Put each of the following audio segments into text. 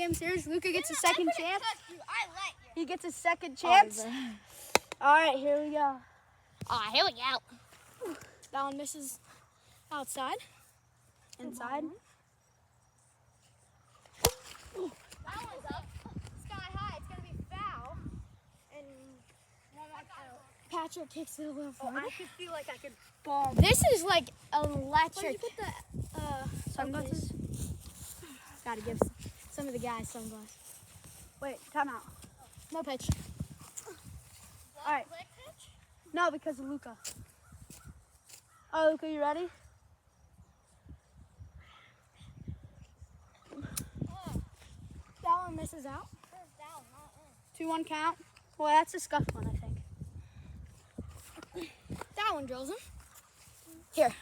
game series. Luca gets a second chance. I let you. He gets a second chance. All right, here we go. Here we go. That one misses outside. Inside. That one's up. Sky high. It's going to be foul. And one more out. Patrick kicks it a little Oh, farther. I could feel like I could bomb. This is like electric. Where'd you put the Sunglasses? Gotta give some of the guys sunglasses. Wait, time out. No pitch. All right. Quick pitch? No, because of Luca. Oh, Luca, you ready? That one misses out. Down, not in. 2-1 count. Well, that's a scuff one, I think. That one drills him. Here.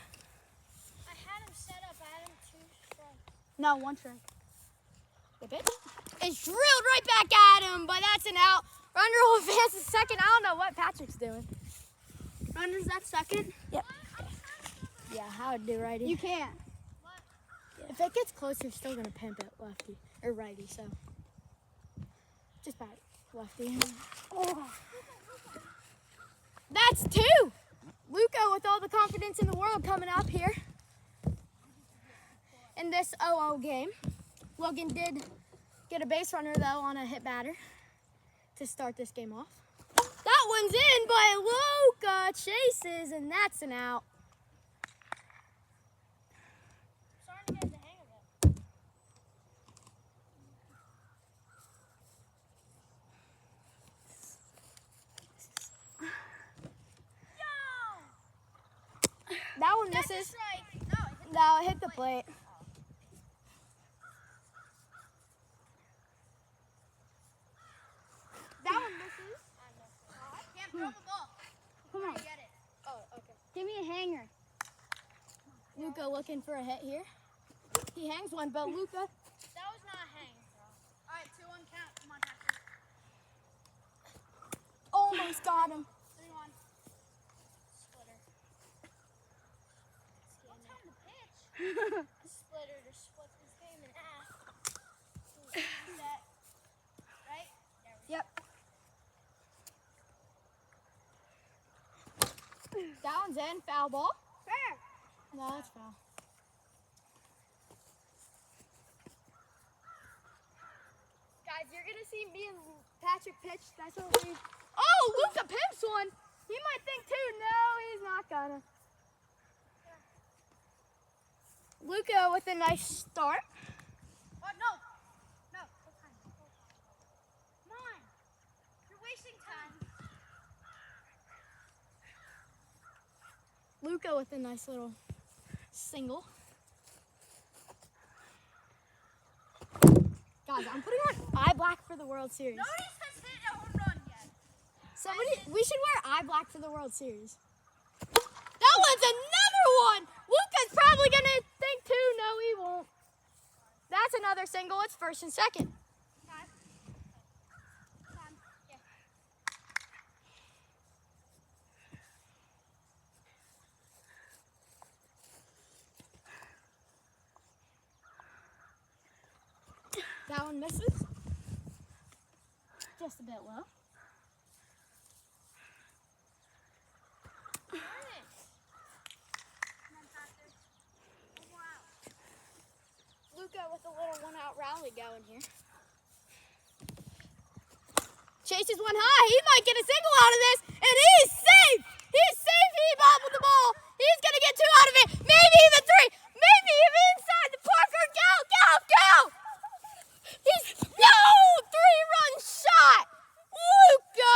I had him set up. I had him 2 strikes. No, 1 strike. The pitch? It's drilled right back at him, but that's an out. Runner will advance to second. I don't know what Patrick's doing. Runner's at second? Yep. Yeah, how would do righty? You can't. What? If it gets close, you're still going to pimp it lefty or righty, so just bat lefty. Oh. That's 2. Luca with all the confidence in the world coming up here in this 0-0 game. Logan did get a base runner, though, on a hit batter to start this game off. That one's in, but Luca chases, and that's an out. Starting to get the hang of it. That one That's a misses. strike. No, it hit the plate. That one misses. I can't throw the ball. Come on, Get it. Oh, okay. give me a hanger. Luca looking for a hit here. He hangs one, but Luca. That was not a hang. All right, 2-1 count. Come on, Patrick. Almost got him. 3-1. Splitter. What time to pitch? Splitter to split this game in half. Set. Right? There we Yep. That one's in. Foul ball. Fair. No, that's foul. Guys, you're going to see me and Patrick pitch. That's what we... Oh, Luca pimps one. He might think two. No, he's not gonna. Luca with a nice start. Oh, no. No. Come on. You're wasting time. Luca with a nice little single. Guys, I'm putting on eye black for the World Series. Nobody has hit a home run yet. We should wear eye black for the World Series. That one's another one. Luca's probably gonna think two. No, he won't. That's another single. It's first and second. Time. Yeah. That one misses. Just a bit low. Luca with a little one-out rally going here. Chases one high. He might get a single out of this, and he's safe. He's safe. He bobbled the ball. He's gonna get 2 out of it. Maybe even 3. Maybe even inside the Parker. Go, go, go! He's 3-run shot. Luca!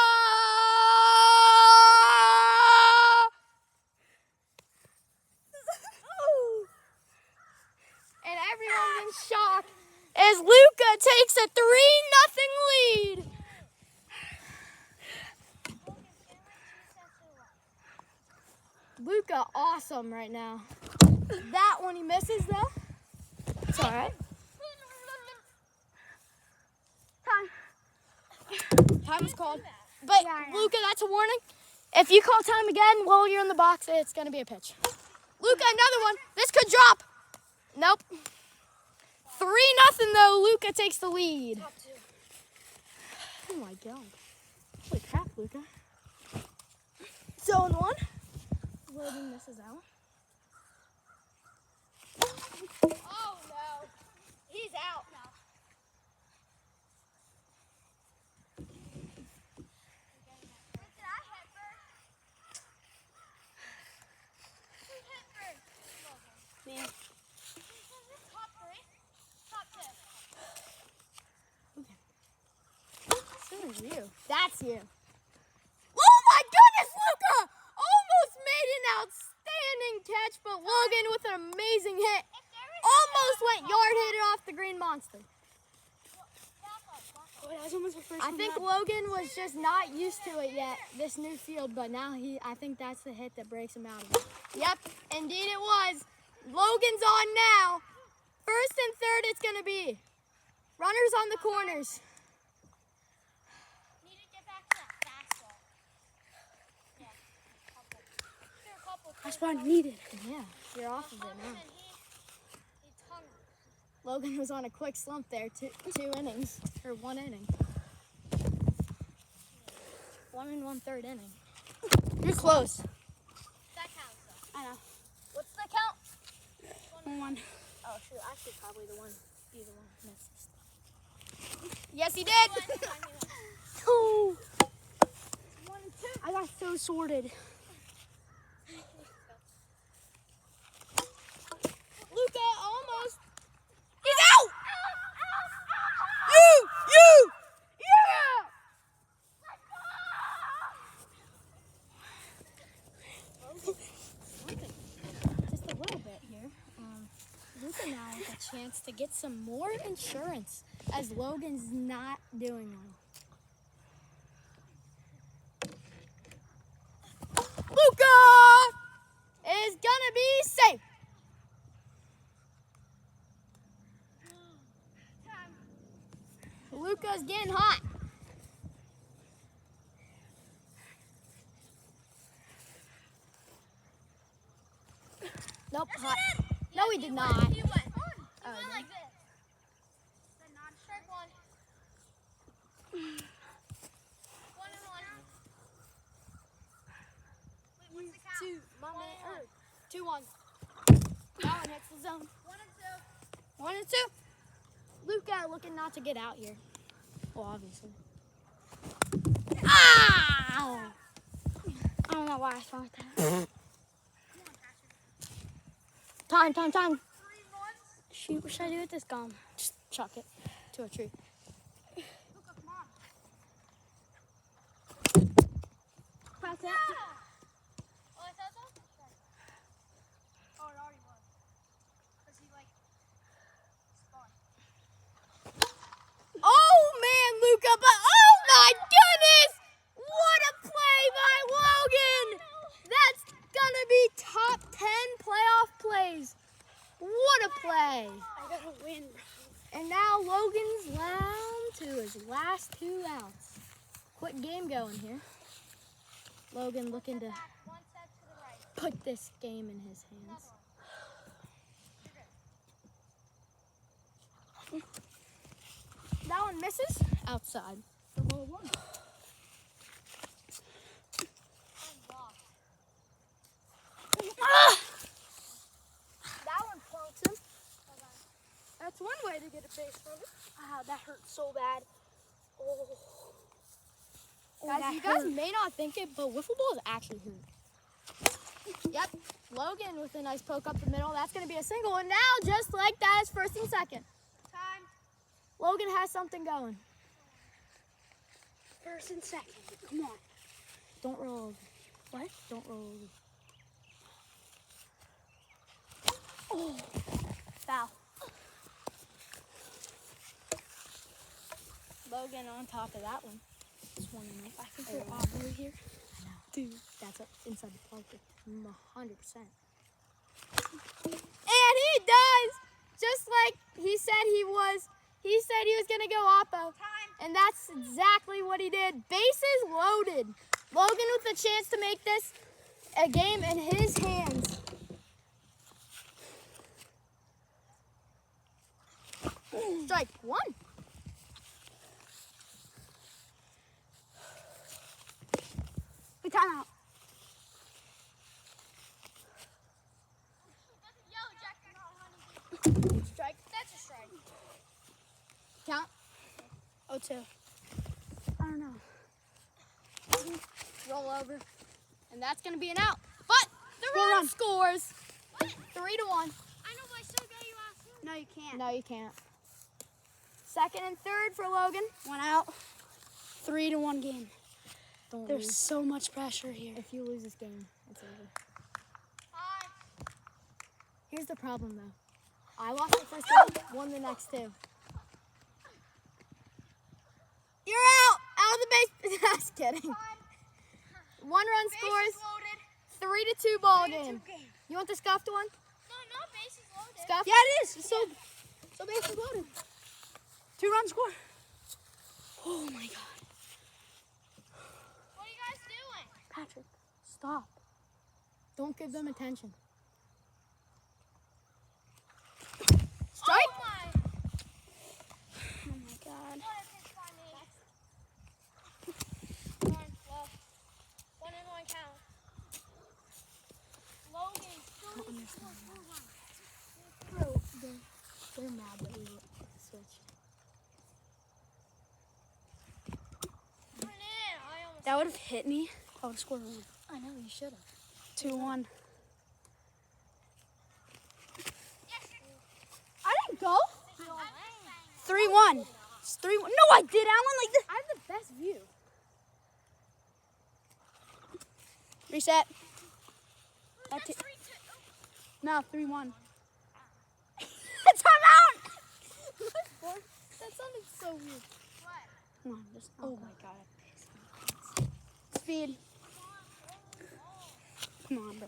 And everyone's in shock as Luca takes a 3-0 lead. Luca, awesome right now. That one he misses though. It's all right. Time is called. But Luca, that's a warning. If you call time again while you're in the box, it's gonna be a pitch. Luca, another one. This could drop. Nope. 3-0 though. Luca takes the lead. Top two. Oh my god. Holy crap, Luca. Zone 1. Logan misses out. Oh no. He's out now. Did I hit first? Who hit first? Me. Top three? Top two. So is you. That's you. Oh my goodness, Luca! Almost made an outstanding catch, but Logan with an amazing hit. Almost went yard hit it off the green monster. I think Logan was just not used to it yet, this new field, but now I think that's the hit that breaks him out of it. Yep, indeed it was. Logan's on now. First and third it's going to be. Runners on the corners. Need to get back to that fastball. Yeah, couple. That's what I needed. Yeah, you're off of it now. And he's hungry. Logan was on a quick slump there, two innings, or 1 inning. 1 1/3 inning. You're close. That counts though. I know. What's the count? 1-1. Oh shoot, I should probably be the one misses. Yes, he did. Oh. 1 and 2. I got so sorted. Luca almost. He's out. You. Yeah. Just a little bit here. Luca now has a chance to get some more insurance as Logan's not doing well. Luca is gonna be safe. Luca's getting hot. Nope, hot. No, he did not. He went. Oh, He went like this. The non-strike one. 1 and 1. Wait, what's the count? 2, my 1 man, and 1. 2-1. That one hits the zone. 1 and 2. 1 and 2. Luca looking not to get out here. Well, obviously. Ow! I don't know why I thought that. Time. 3 months. Shoot, what should I do with this gum? Just chuck it to a tree. Luca, come on. Pass it. Oh, I thought that was a strike. Oh, it already was. Because he, like, spun. Oh man, Luca, but oh my goodness! What a play by Logan! That's gonna be top 10 playoff plays. What a play! I gotta win. And now Logan's down to his last 2 outs. Quick game going here. Logan looking to 1 step to the right. put this game in his hands. That one misses outside. The ball one. Ah! That one plunks him. That's one way to get a base from it. Ah, that hurt so bad. Oh. Guys, you guys may not think it, but wiffle balls actually hurt. Yep, Logan with a nice poke up the middle. That's going to be a single. And now, just like that, is first and second. Time. Logan has something going. First and second. Come on. Don't roll over. What? Don't roll over. Oh, foul. Logan on top of that one. Just one and I think they're off over here. I know. Dude, that's up inside the park. 100%. And he does! Just like he said he was. He said he was going to go oppo. And that's exactly what he did. Bases loaded. Logan with a chance to make this a game in his hands. Strike one. We time out. Strike. That's a strike. Count. 0-2. I don't know. Roll over. And that's going to be an out. But the run scores. What? 3-1. I know, but I still got you out soon. No, you can't. No, you can't. Second and third for Logan. 1 out. 3-1 game. Don't There's lose. so much pressure here. If you lose this game, it's over. Here's the problem, though. I lost the first game, won the next two. You're out! Out of the base. Just kidding. 1 run scores. 3-2 ball game. You want the scuffed one? No, base is loaded. Scuffed? Yeah, it is. So base is loaded. 2 run score. Oh my God. What are you guys doing? Patrick, stop. Don't give them attention. Strike? Oh my God. What a pitch by me. 1 and 1 count. Logan, They're mad that we switched. That would have hit me. I would have scored 1. I know, you should have. 2-1. I didn't go. 3-1. It's 3-1. No, I did. I went like this. I have the best view. Reset. No, 3-1. Time out. That sounded so weird. Come on, just. Oh my God. Speed. Come on, bro.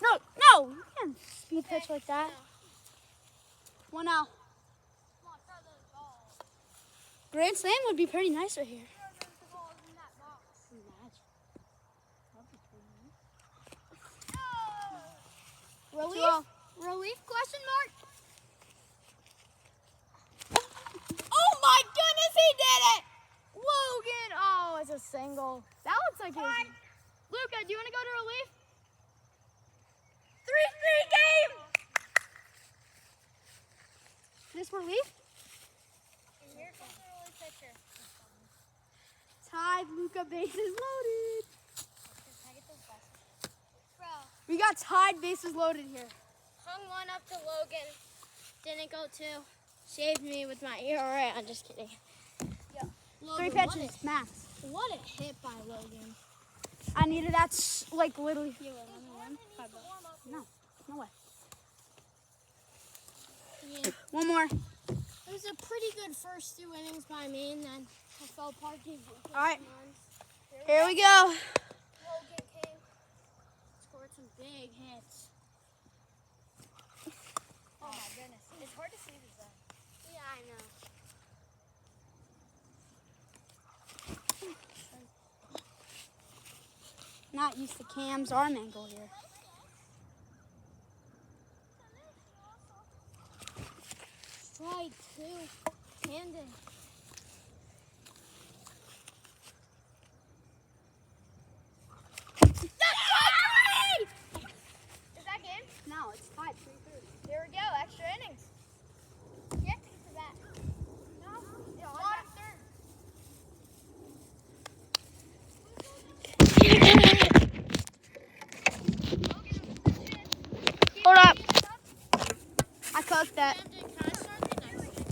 No, you can't speed pitch like that. 1 out. Grand Slam would be pretty nice right here. Relief? 2-0. Relief question mark? Oh my goodness, he did it! Logan, oh, it's a single. That looks like it was... Luca, do you want to go to relief? 3-3 game! This relief? Here comes the relief pitcher. Tied, Luca, bases loaded. Bro, We got tied, bases loaded here. hung 1 up to Logan. Didn't go 2. Saved me with my ERA. I'm just kidding. Logan, 3 pitches, max. What a hit by Logan. I needed that, like, literally. No, no way. Yeah. 1 more. It was a pretty good first 2 innings by me, and then I fell apart. All right. Here we go. Logan came, scored some big hits. Oh my goodness. It's hard to see this though. Yeah, I know. Not used to Cam's arm angle here. Strike 2, Camden. Is that game? No, it's tied 3-3. Here we go, extra innings. You have to get to that. No, bottom third. Hold up. I cooked that.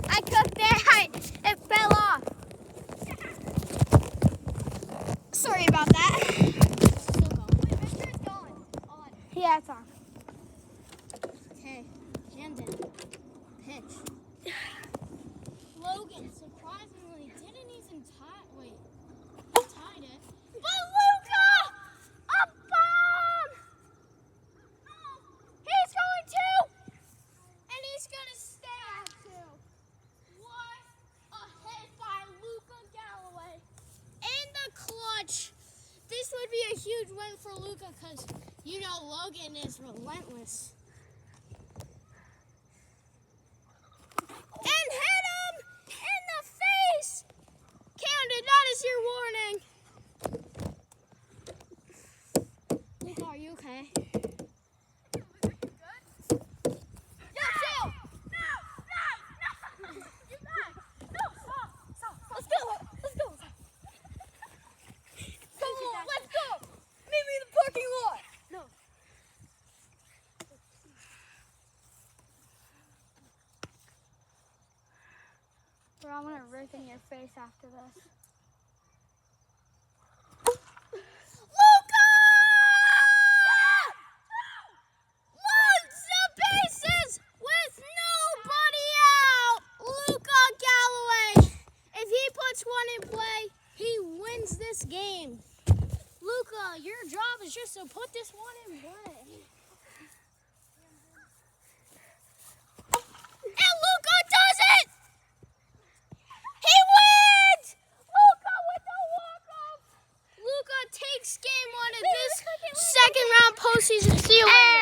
I cooked that. It fell off. Sorry about that. Yeah, it's on. Okay, Camden, pitch. Logan surprisingly didn't even tied it. But Luca! A bomb! He's going 2! And he's gonna stay at 2. What a hit by Luca Galloway. In the clutch. This would be a huge win for Luca because you know Logan is relentless. And Or I'm gonna rip in your face after this. Luca! Loads the bases with nobody out. Luca Galloway. If he puts one in play, he wins this game. Luca, your job is just to put this one in play. And Luca does it! He wins! Luca with the walk-off! Luca takes game one of this second round postseason